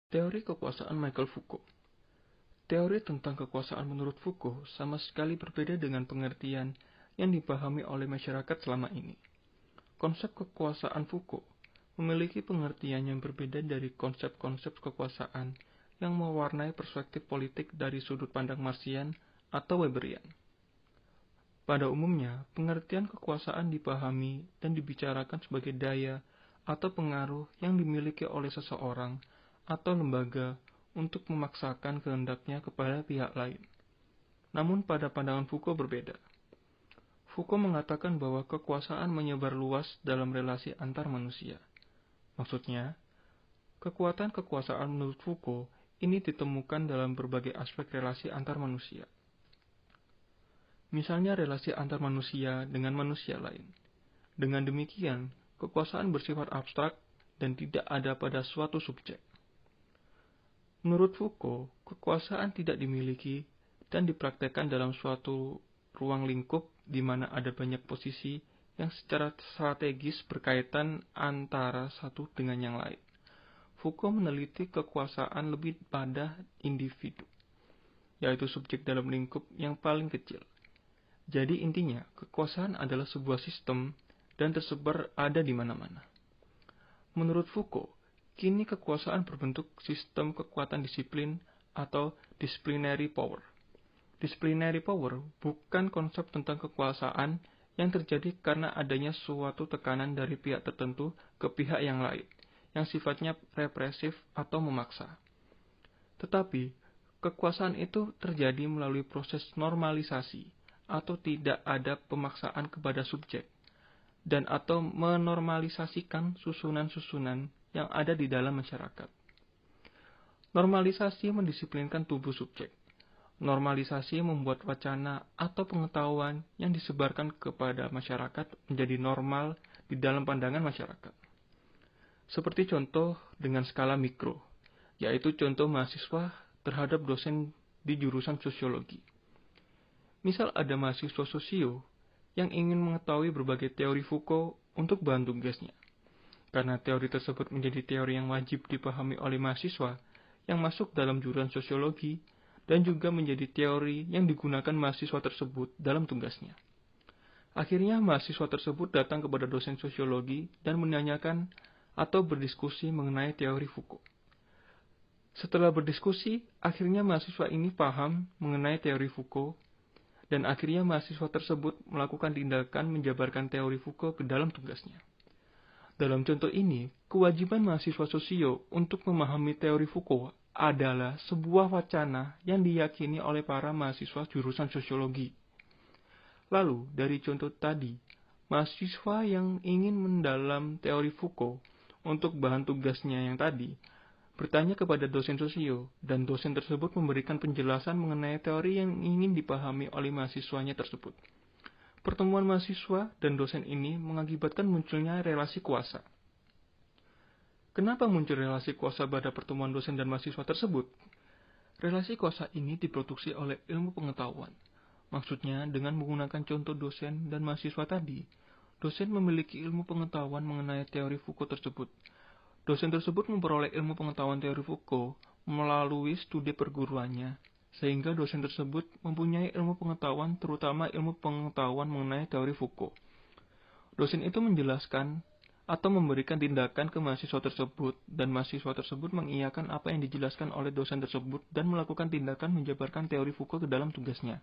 Teori kekuasaan Michael Foucault. Teori tentang kekuasaan menurut Foucault sama sekali berbeda dengan pengertian yang dipahami oleh masyarakat selama ini. Konsep kekuasaan Foucault memiliki pengertian yang berbeda dari konsep-konsep kekuasaan yang mewarnai perspektif politik dari sudut pandang Marxian atau Weberian. Pada umumnya, pengertian kekuasaan dipahami dan dibicarakan sebagai daya atau pengaruh yang dimiliki oleh seseorang atau lembaga untuk memaksakan kehendaknya kepada pihak lain. Namun pada pandangan Foucault berbeda. Foucault mengatakan bahwa kekuasaan menyebar luas dalam relasi antar manusia. Maksudnya, kekuatan kekuasaan menurut Foucault ini ditemukan dalam berbagai aspek relasi antar manusia. Misalnya relasi antar manusia dengan manusia lain. Dengan demikian, kekuasaan bersifat abstrak dan tidak ada pada suatu subjek. Menurut Foucault, kekuasaan tidak dimiliki dan dipraktekkan dalam suatu ruang lingkup di mana ada banyak posisi yang secara strategis berkaitan antara satu dengan yang lain. Foucault meneliti kekuasaan lebih pada individu, yaitu subjek dalam lingkup yang paling kecil. Jadi intinya, kekuasaan adalah sebuah sistem dan tersebar ada di mana-mana. Menurut Foucault, kini kekuasaan berbentuk sistem kekuatan disiplin atau disciplinary power. Disciplinary power bukan konsep tentang kekuasaan yang terjadi karena adanya suatu tekanan dari pihak tertentu ke pihak yang lain, yang sifatnya represif atau memaksa. Tetapi, kekuasaan itu terjadi melalui proses normalisasi atau tidak ada pemaksaan kepada subjek, dan atau menormalisasikan susunan-susunan yang ada di dalam masyarakat. Normalisasi mendisiplinkan tubuh subjek. Normalisasi membuat wacana atau pengetahuan yang disebarkan kepada masyarakat menjadi normal di dalam pandangan masyarakat. Seperti contoh dengan skala mikro, yaitu contoh mahasiswa terhadap dosen di jurusan sosiologi. Misal ada mahasiswa sosio yang ingin mengetahui berbagai teori Foucault untuk bahan tugasnya. Karena teori tersebut menjadi teori yang wajib dipahami oleh mahasiswa yang masuk dalam jurusan sosiologi dan juga menjadi teori yang digunakan mahasiswa tersebut dalam tugasnya. Akhirnya mahasiswa tersebut datang kepada dosen sosiologi dan menanyakan atau berdiskusi mengenai teori Foucault. Setelah berdiskusi, akhirnya mahasiswa ini paham mengenai teori Foucault dan akhirnya mahasiswa tersebut melakukan tindakan menjabarkan teori Foucault ke dalam tugasnya. Dalam contoh ini, kewajiban mahasiswa sosio untuk memahami teori Foucault adalah sebuah wacana yang diyakini oleh para mahasiswa jurusan sosiologi. Lalu, dari contoh tadi, mahasiswa yang ingin mendalam teori Foucault untuk bahan tugasnya yang tadi, bertanya kepada dosen sosio, dan dosen tersebut memberikan penjelasan mengenai teori yang ingin dipahami oleh mahasiswanya tersebut. Pertemuan mahasiswa dan dosen ini mengakibatkan munculnya relasi kuasa. Kenapa muncul relasi kuasa pada pertemuan dosen dan mahasiswa tersebut? Relasi kuasa ini diproduksi oleh ilmu pengetahuan. Maksudnya, dengan menggunakan contoh dosen dan mahasiswa tadi, dosen memiliki ilmu pengetahuan mengenai teori Foucault tersebut. Dosen tersebut memperoleh ilmu pengetahuan teori Foucault melalui studi perguruannya, sehingga dosen tersebut mempunyai ilmu pengetahuan terutama ilmu pengetahuan mengenai teori Foucault. Dosen itu menjelaskan atau memberikan tindakan ke mahasiswa tersebut, dan mahasiswa tersebut mengiyakan apa yang dijelaskan oleh dosen tersebut dan melakukan tindakan menjabarkan teori Foucault ke dalam tugasnya.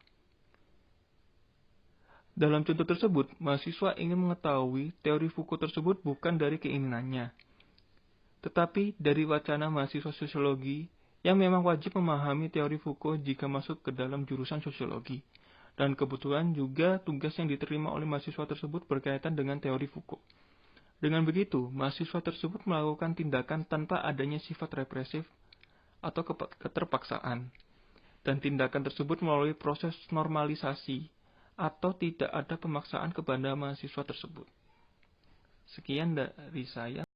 Dalam contoh tersebut, mahasiswa ingin mengetahui teori Foucault tersebut bukan dari keinginannya, tetapi dari wacana mahasiswa sosiologi yang memang wajib memahami teori Foucault jika masuk ke dalam jurusan sosiologi. Dan kebetulan juga tugas yang diterima oleh mahasiswa tersebut berkaitan dengan teori Foucault. Dengan begitu, mahasiswa tersebut melakukan tindakan tanpa adanya sifat represif atau keterpaksaan. Dan tindakan tersebut melalui proses normalisasi atau tidak ada pemaksaan kepada mahasiswa tersebut. Sekian dari saya.